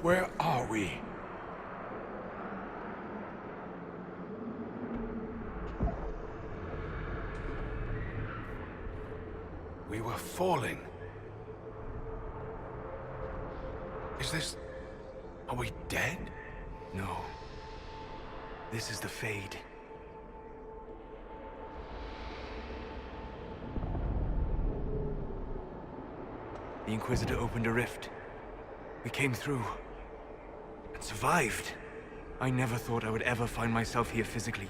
Where are we? We were falling. Is this... Are we dead? No. This is the Fade. The Inquisitor opened a rift. We came through. And survived. I never thought I would ever find myself here physically.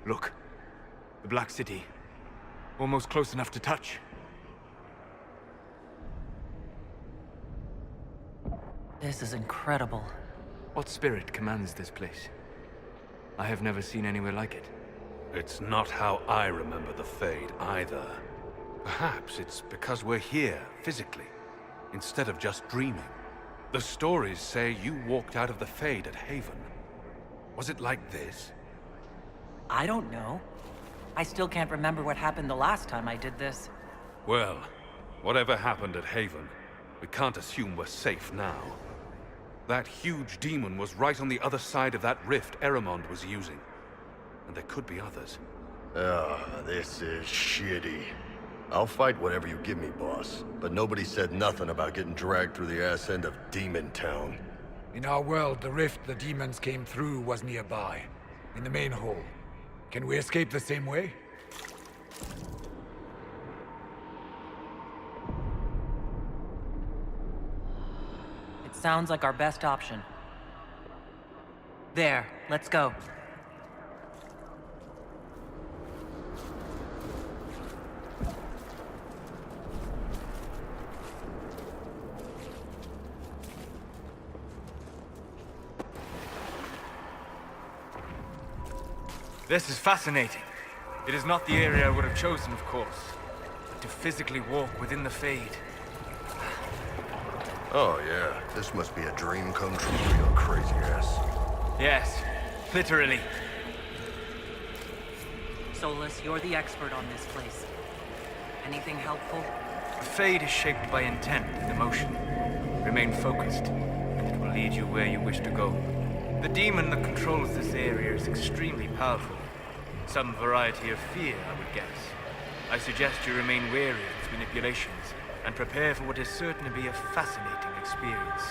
Look. The Black City. Almost close enough to touch. This is incredible. What spirit commands this place? I have never seen anywhere like it. It's not how I remember the Fade, either. Perhaps it's because we're here, physically, instead of just dreaming. The stories say you walked out of the Fade at Haven. Was it like this? I don't know. I still can't remember what happened the last time I did this. Well, whatever happened at Haven, we can't assume we're safe now. That huge demon was right on the other side of that rift Eramond was using. And there could be others. This is shitty. I'll fight whatever you give me, boss. But nobody said nothing about getting dragged through the ass end of Demon Town. In our world, the rift the demons came through was nearby, in the main hall. Can we escape the same way? It sounds like our best option. There, let's go. This is fascinating. It is not the area I would have chosen, of course. But to physically walk within the Fade. Oh yeah, this must be a dream come true for your crazy ass. Yes, literally. Solus, you're the expert on this place. Anything helpful? The Fade is shaped by intent and emotion. Remain focused, and it will lead you where you wish to go. The demon that controls this area is extremely powerful. Some variety of fear, I would guess. I suggest you remain wary of its manipulations, and prepare for what is certain to be a fascinating experience.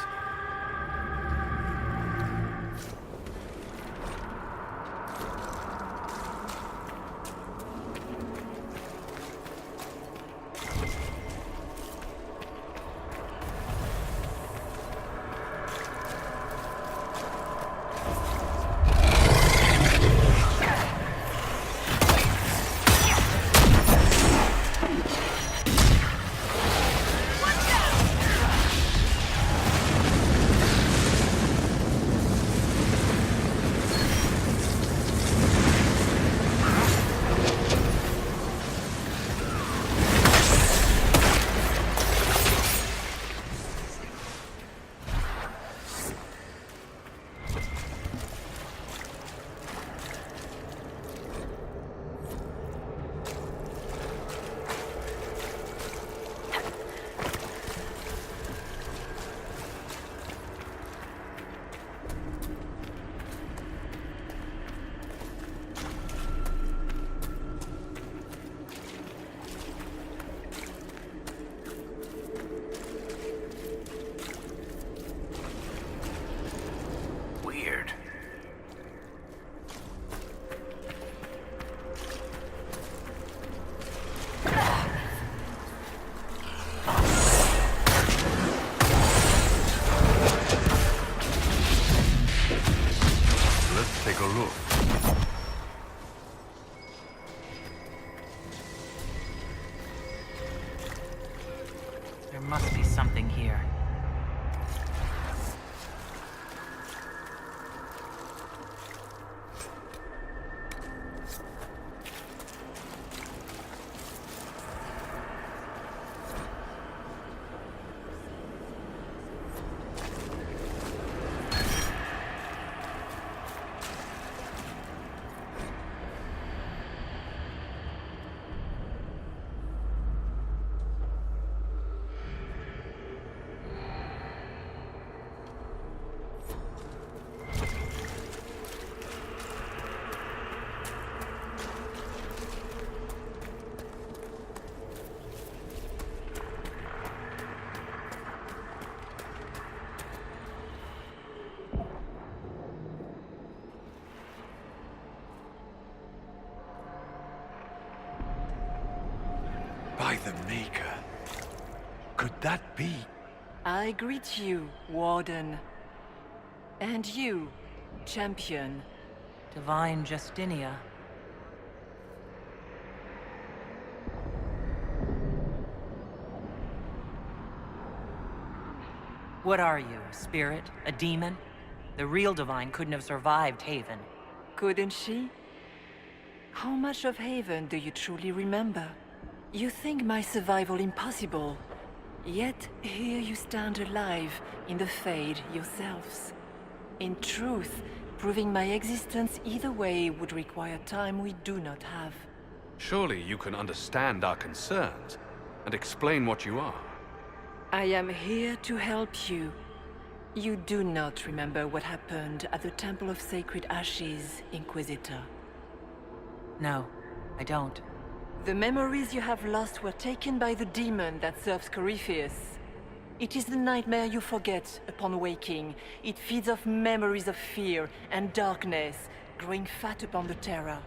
By the Maker. Could that be? I greet you, Warden. And you, Champion. Divine Justinia. What are you, a spirit? A demon? The real Divine couldn't have survived Haven. Couldn't she? How much of Haven do you truly remember? You think my survival impossible, yet here you stand alive in the Fade yourselves. In truth, proving my existence either way would require time we do not have. Surely you can understand our concerns and explain what you are. I am here to help you. You do not remember what happened at the Temple of Sacred Ashes, Inquisitor. No, I don't. The memories you have lost were taken by the demon that serves Corypheus. It is the nightmare you forget upon waking. It feeds off memories of fear and darkness, growing fat upon the terror.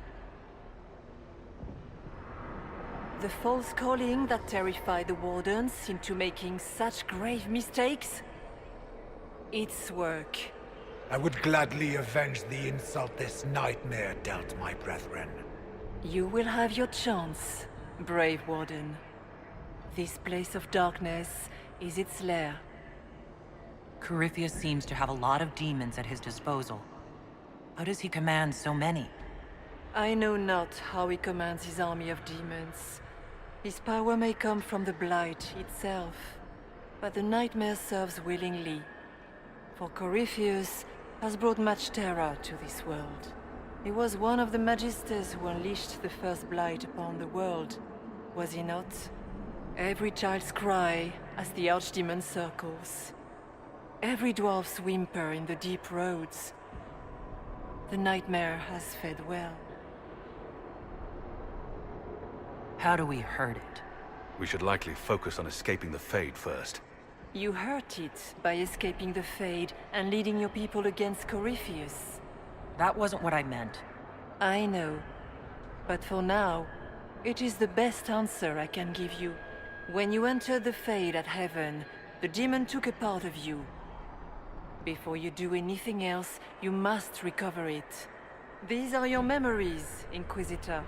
The false calling that terrified the Wardens into making such grave mistakes? Its work. I would gladly avenge the insult this nightmare dealt my brethren. You will have your chance, brave Warden. This place of darkness is its lair. Corypheus seems to have a lot of demons at his disposal. How does he command so many? I know not how he commands his army of demons. His power may come from the Blight itself, but the nightmare serves willingly. For Corypheus has brought much terror to this world. He was one of the Magisters who unleashed the first Blight upon the world, was he not? Every child's cry as the Archdemon circles. Every dwarf's whimper in the deep roads. The nightmare has fed well. How do we hurt it? We should likely focus on escaping the Fade first. You hurt it by escaping the Fade and leading your people against Corypheus. That wasn't what I meant. I know. But for now, it is the best answer I can give you. When you entered the Fade at Heaven, the demon took a part of you. Before you do anything else, you must recover it. These are your memories, Inquisitor.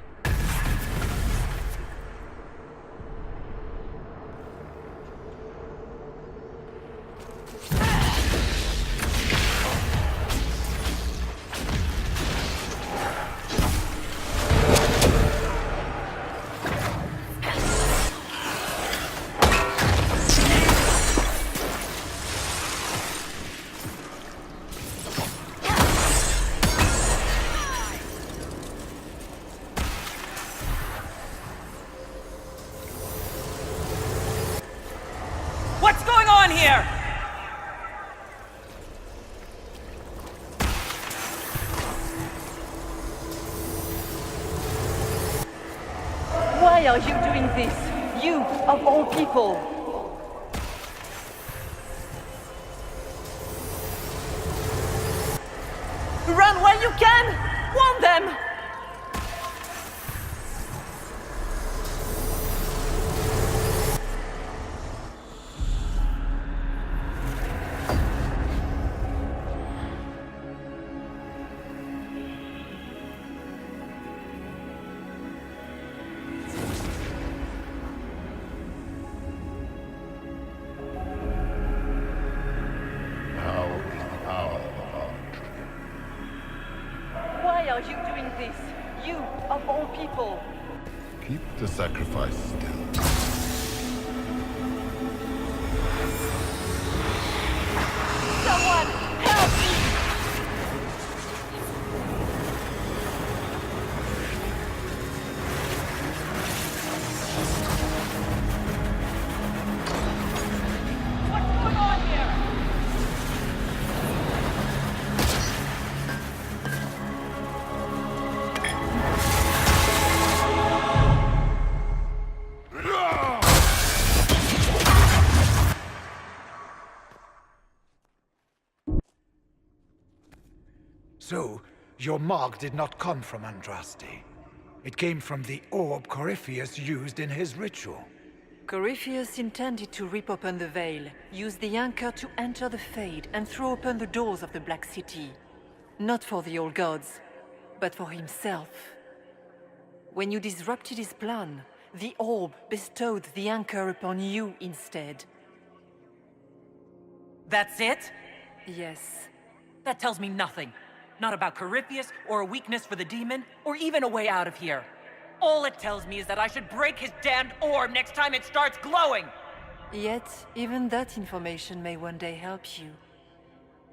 What's going on here? Why are you doing this? You, of all people! Run while you can! Warn them! Why are you doing this? You, of all people! Keep the sacrifice still. Someone, help me! What's going on here? So, your mark did not come from Andraste. It came from the orb Corypheus used in his ritual. Corypheus intended to rip open the veil, use the anchor to enter the Fade, and throw open the doors of the Black City. Not for the old gods, but for himself. When you disrupted his plan, the orb bestowed the anchor upon you instead. That's it? Yes. That tells me nothing. Not about Corypheus, or a weakness for the demon, or even a way out of here. All it tells me is that I should break his damned orb next time it starts glowing! Yet, even that information may one day help you.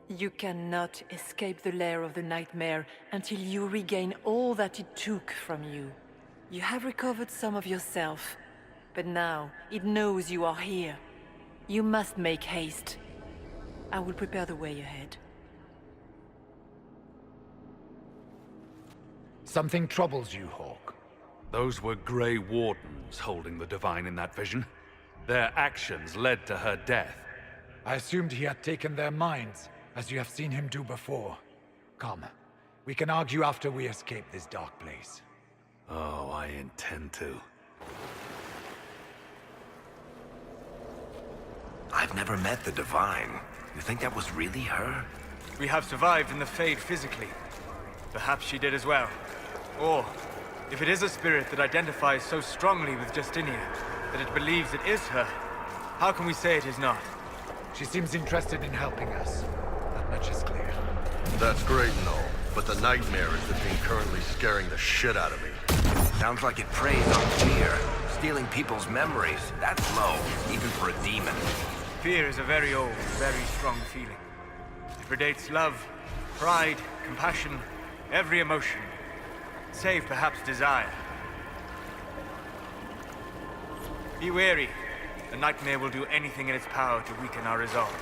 You cannot escape the lair of the nightmare until you regain all that it took from you. You have recovered some of yourself, but now it knows you are here. You must make haste. I will prepare the way ahead. Something troubles you, Hawk. Those were Grey Wardens holding the Divine in that vision. Their actions led to her death. I assumed he had taken their minds, as you have seen him do before. Come, we can argue after we escape this dark place. Oh, I intend to. I've never met the Divine. You think that was really her? We have survived in the Fade physically. Perhaps she did as well. Or, if it is a spirit that identifies so strongly with Justinia, that it believes it is her, how can we say it is not? She seems interested in helping us. That much is clear. That's great and all, but the nightmare is the thing currently scaring the shit out of me. Sounds like it preys on fear, stealing people's memories. That's low, even for a demon. Fear is a very old, very strong feeling. It predates love, pride, compassion, every emotion, save perhaps desire. Be wary. The nightmare will do anything in its power to weaken our resolve.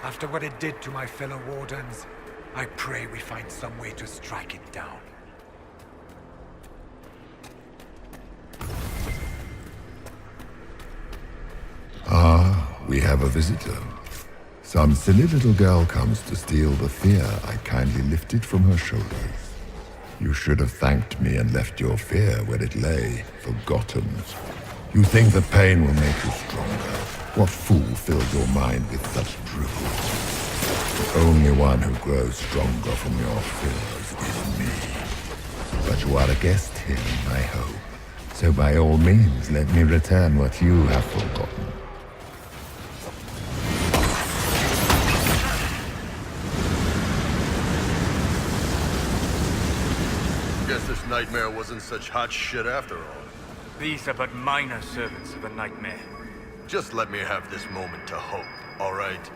After what it did to my fellow Wardens, I pray we find some way to strike it down. Ah, we have a visitor. Some silly little girl comes to steal the fear I kindly lifted from her shoulders. You should have thanked me and left your fear where it lay, forgotten. You think the pain will make you stronger. What fool filled your mind with such drivel? The only one who grows stronger from your fears is me. But you are a guest here, I hope. So by all means, let me return what you have forgotten. Guess this nightmare wasn't such hot shit after all. These are but minor servants of the nightmare. Just let me have this moment to hope, all right?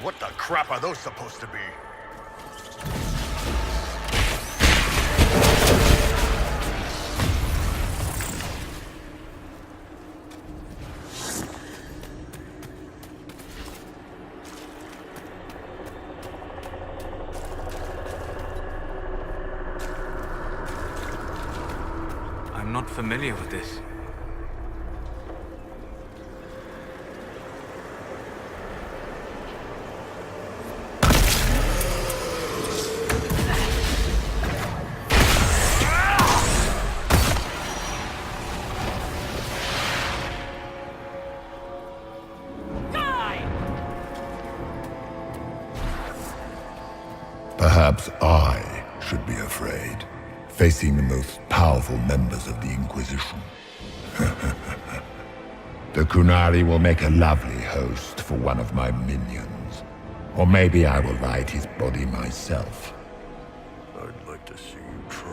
What the crap are those supposed to be? I'm not familiar with this. Perhaps I should be afraid, facing the most powerful members of the Inquisition. The Kunari will make a lovely host for one of my minions. Or maybe I will ride his body myself. I'd like to see you try.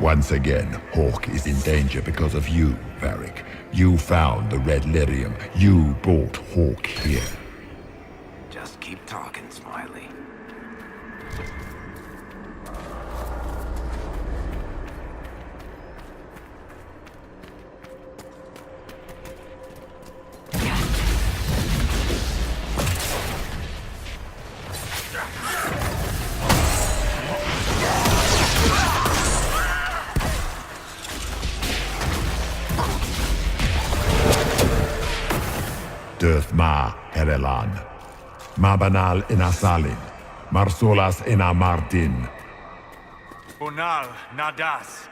Once again, Hawk is in danger because of you, Varric. You found the red lyrium. You brought Hawk here. Just keep talking, Smiley. Döth ma herelan. Mabanal inasalin. Marsolas ina Martin. Bonal nadas.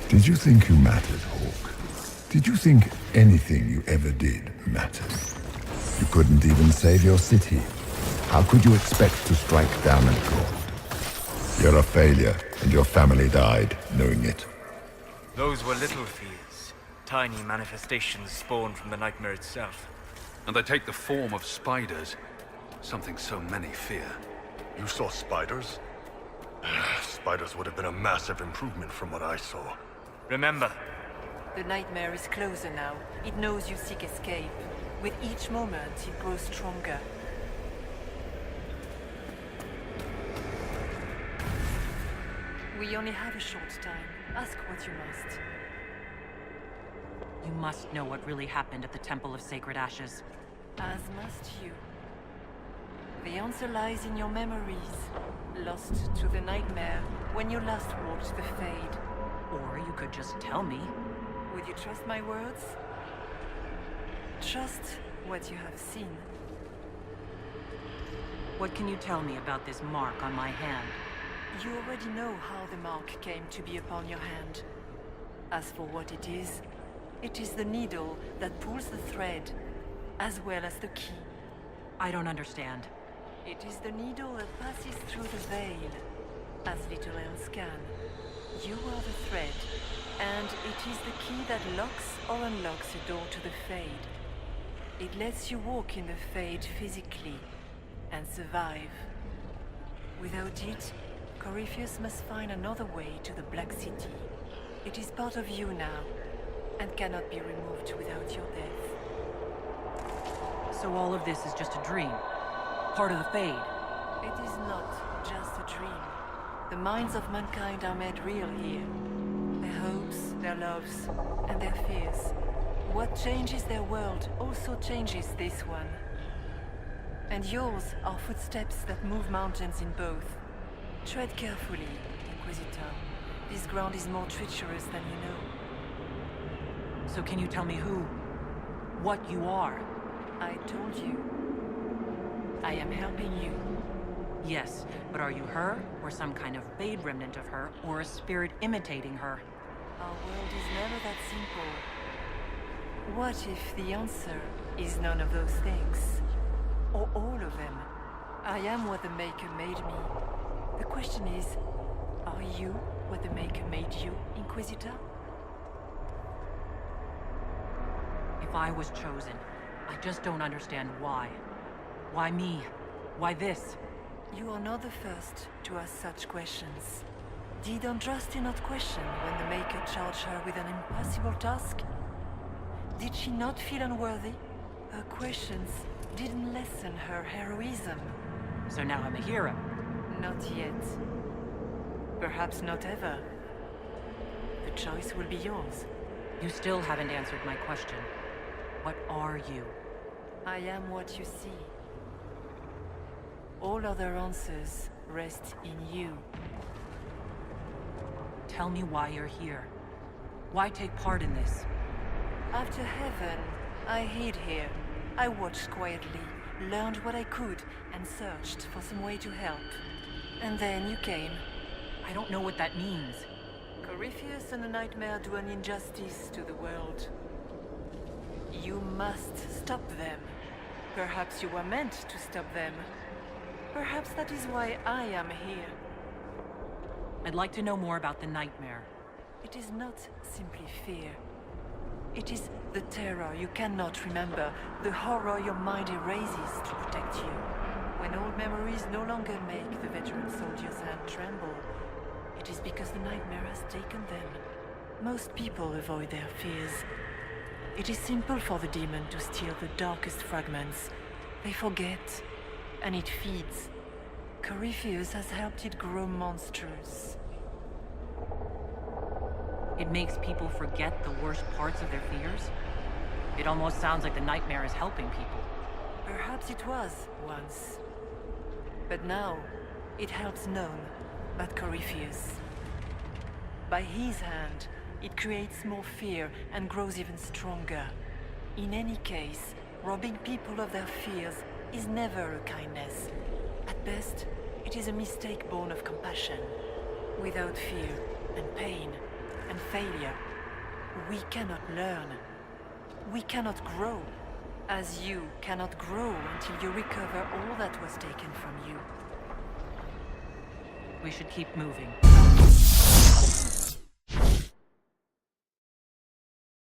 Did you think you mattered, Hawk? Did you think anything you ever did mattered? You couldn't even save your city. How could you expect to strike down a god? You're a failure, and your family died knowing it. Those were little fears. Tiny manifestations spawned from the nightmare itself. And they take the form of spiders. Something so many fear. You saw spiders? Spiders would have been a massive improvement from what I saw. Remember, The nightmare is closer now. It knows you seek escape. With each moment, it grows stronger. We only have a short time. Ask what you must. You must know what really happened at the Temple of Sacred Ashes. As must you. The answer lies in your memories. Lost to the nightmare when you last walked the Fade. Or you could just tell me. Would you trust my words? Trust what you have seen. What can you tell me about this mark on my hand? You already know how the mark came to be upon your hand. As for what it is the needle that pulls the thread, as well as the key. I don't understand. It is the needle that passes through the veil, as little else can. You are the thread, and it is the key that locks or unlocks a door to the Fade. It lets you walk in the Fade physically, and survive. Without it, Corypheus must find another way to the Black City. It is part of you now, and cannot be removed without your death. So all of this is just a dream? Part of the Fade? It is not just a dream. The minds of mankind are made real here. Their hopes, their loves, and their fears. What changes their world also changes this one. And yours are footsteps that move mountains in both. Tread carefully, Inquisitor. This ground is more treacherous than you know. So can you tell me what you are? I told you. I am helping you. Yes, but are you her, or some kind of Fade remnant of her, or a spirit imitating her? Our world is never that simple. What if the answer is none of those things? Or all of them? I am what the Maker made me. The question is, are you what the Maker made you, Inquisitor? If I was chosen, I just don't understand why. Why me? Why this? You are not the first to ask such questions. Did Andraste not question when the Maker charged her with an impossible task? Did she not feel unworthy? Her questions didn't lessen her heroism. So now I'm a hero. Not yet. Perhaps not ever. The choice will be yours. You still haven't answered my question. What are you? I am what you see. All other answers rest in you. Tell me why you're here. Why take part in this? After heaven, I hid here. I watched quietly, learned what I could, and searched for some way to help. And then you came. I don't know what that means. Corypheus and the Nightmare do an injustice to the world. You must stop them. Perhaps you were meant to stop them. Perhaps that is why I am here. I'd like to know more about the Nightmare. It is not simply fear. It is the terror you cannot remember, the horror your mind erases to protect you. When old memories no longer make the veteran soldier's hand tremble, it is because the Nightmare has taken them. Most people avoid their fears. It is simple for the demon to steal the darkest fragments. They forget, and it feeds. Corypheus has helped it grow monstrous. It makes people forget the worst parts of their fears? It almost sounds like the Nightmare is helping people. Perhaps it was once. But now, it helps none but Corypheus. By his hand, it creates more fear and grows even stronger. In any case, robbing people of their fears is never a kindness. At best, it is a mistake born of compassion. Without fear and pain and failure, we cannot learn. We cannot grow, as you cannot grow until you recover all that was taken from you. We should keep moving.